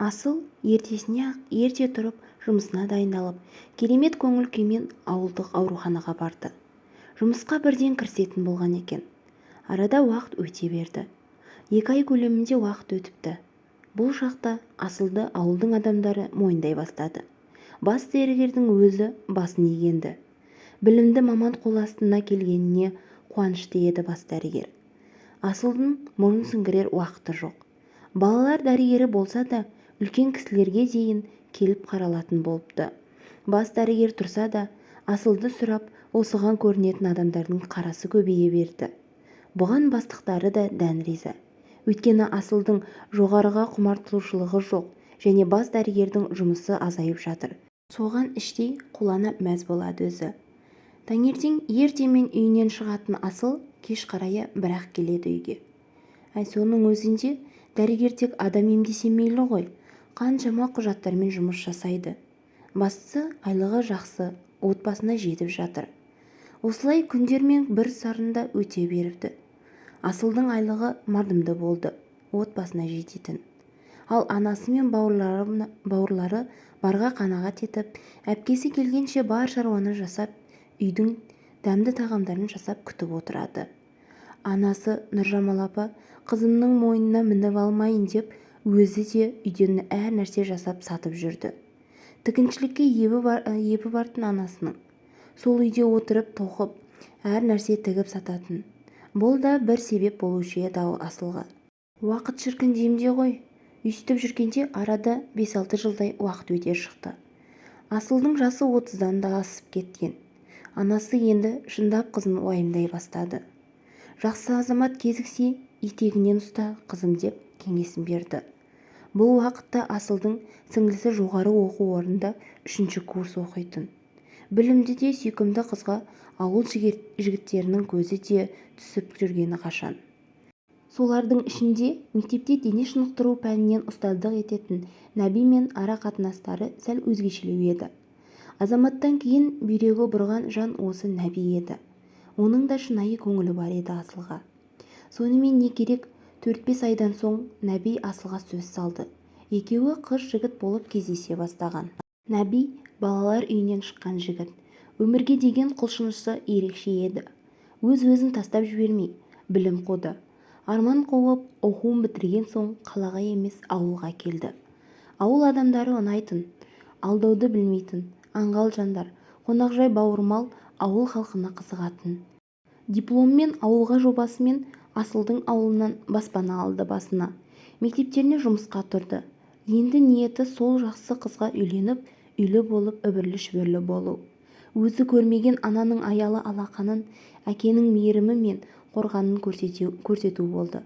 Асыл ертесіне-ақ ерте тұрып жұмысына дайындалып, керемет көңіл күймен ауылдық ауруханаға барды. Жұмысқа бірден кірісетін болған екен. Арада уақыт өте берді. 2 ай көлемінде уақыт өтіпті. Бұл шақта Асылды ауылдың адамдары мойындай бастады. Бас дәрігердің өзі басын игенді. Білімді маман қол астына келгеніне қуанышты еді бас дәрігер. Асылдың мұрын сіңгірер уақыты жоқ. Балалар дәрігері болса да, үлкен кісілерге дейін келіп қаралатын болыпты. Бас дәрігер тұрса да, Асылды сұрап, осыған көрінетін адамдардың қарасы көбейе берді. Бұған бастықтары да дән риза. Өйткені Асылдың жоғарыға құмартылушылығы жоқ және бас дәрігердің жұмысы азайып жатыр. Соған іштей қулана мәз болады өзі. Таңертең ертемен үйінен шығатын Асыл кеш қарая бірақ келеді үйге. Соның өзінде дәрігер тек адам емдесе мейлі ғой, қаншама құжаттармен жұмыс жасайды. Бастысы айлығы жақсы, отбасына жетіп жатыр. Осылай күндермен бір сарында өте беріпті. Асылдың айлығы мардымды болды, отбасына жететін. Ал анасы мен бауырлары барға қанағат етіп, әпкесі келгенше бар шаруаны жасап, үйдің дәмді тағамдарын жасап күтіп отырады. Анасы Нұржамал апа қызымның мойнына мініп алмайын деп, өзі де үйден әр нәрсе жасап сатып жүрді. Тігіншілікке ебі бартын анасының. Сол үйде отырып тоқып, әр нәрсе тігіп сататын. Бұл да бір себеп болушы еді Асылға. Уақыт шіркін демде ғой. Үйстіп жүргенде арада 5-6 жылдай уақыт өте шықты. Асылдың жасы 30-дан да асып кеткен. Анасы енді шындап қызын уайымдай бастады. Жақсы азамат кезіксе, етегінен ұста қызым деп кеңесін берді. Бұл уақытта Асылдың сіңлісі жоғары оқу орнында 3-ші курс оқитын. Білімді де сүйкімді қызға ауыл жігіттерінің көзі де түсіп жүргені қашан. Солардың ішінде мектепте дене шынықтыру пәнінен ұстаздық ететін Нәби мен ара қатынастары сәл өзгешелеу еді. Азаматтан кейін бүйрегі бұрған жан осы Нәби еді. Оның да шынайы көңілі бар еді Асылға. Сонымен не керек, 4-5 айдан соң Нәби Асылға сөз салды. Екеуі қыз-жігіт болып кездесе бастаған. Нәби балалар үйінен шыққан жігіт. Өмірге деген құлшынысы ерекше еді. Өз-өзін тастап жібермей, білім қуды. Арман қуып, оқуын бітірген соң қалаға емес ауылға келді. Ауыл адамдары ұнайтын, алдауды білмейтін, аңғал жандар, қонақжай бауырмал ауыл халқына қызығатын. Дипломмен ауылға жобасымен Асылдың ауылынан баспана алды басына. Мектептеріне жұмысқа тұрды. Енді ниеті сол жақсы қызға үйленіп, үйлі болып, үбірлі-шүбірлі болу. Өзі көрмеген ананың аялы алақанын, әкенің мейірімі мен қорғанын көрсету болды.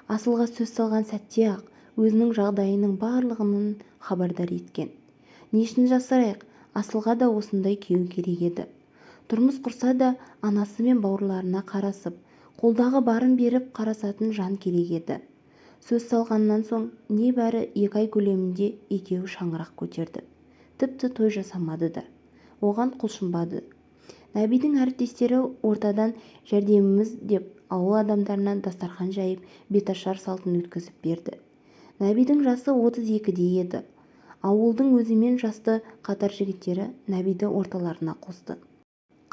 Асылға сөз салған сәтте-ақ өзінің жағдайының барлығынан хабардар еткен. Нешін жасырайық, Асылға да осындай күйеу керек еді. Тұрмыс құрса да анасы мен бауырларына қарасып, қолдағы барын беріп қарасатын жан керек еді. Сөз салғаннан соң небәрі 2 ай көлемінде екеуі шаңырақ көтерді. Тіпті той жасамады да. Оған құлшынбады. Нәбидің әріптестері ортадан жәрдеміміз деп ауыл адамдарынан дастархан жайып, беташар салтын өткізіп берді. Нәбидің жасы 32-де еді. Ауылдың өзімен жасты қатар жігіттері Нәбиді орталарына қосты.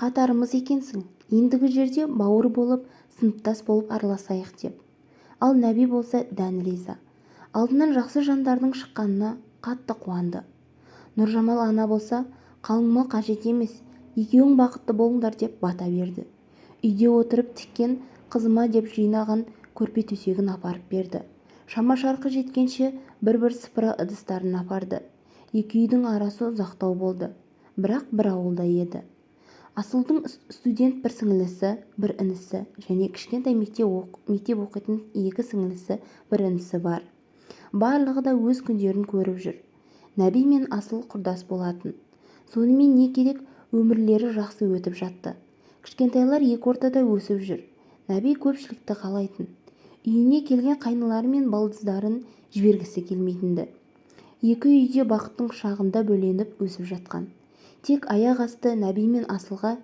Қатарымыз екенсің, ендігі жерде бауыр болып, сыныптас болып араласайық деп. Ал Нәби болса дән риза. Алдынан жақсы жандардың шыққанына қатты қуанды. Нұржамал ана болса, қалыңмал қажет емес, екеуің бақытты болыңдар деп бата берді. Үйде отырып тіккен қызыма деп жинаған көрпе төсегін апарып берді. Шама-шарқы жеткенше бір-бір сыпыра ыдыстарын апарды. Екі үйдің арасы ұзақтау болды, бірақ бір ауылда еді. Асылдың студент бір сіңлісі, бір інісі және кішкентай мектеп оқитын 2 сіңлісі, бір інісі бар. Барлығы да өз күндерін көріп жүр. Нәби мен Асыл құрдас болатын. Сонымен не керек, өмірлері жақсы өтіп жатты. Кішкентайлар екі ортада өсіп жүр. Нәби көпшілікті қалайтын. Үйіне келген қайнылары мен балдыздарын жібергісі келмейтінді. Екі үйде бақыттың құшағында бөленіп өсіп жатқан. Тек аяқ асты Нәби мен Асылға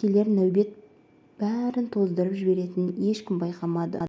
келер нәубет бәрін тоздырып жіберетінін ешкім байқамады.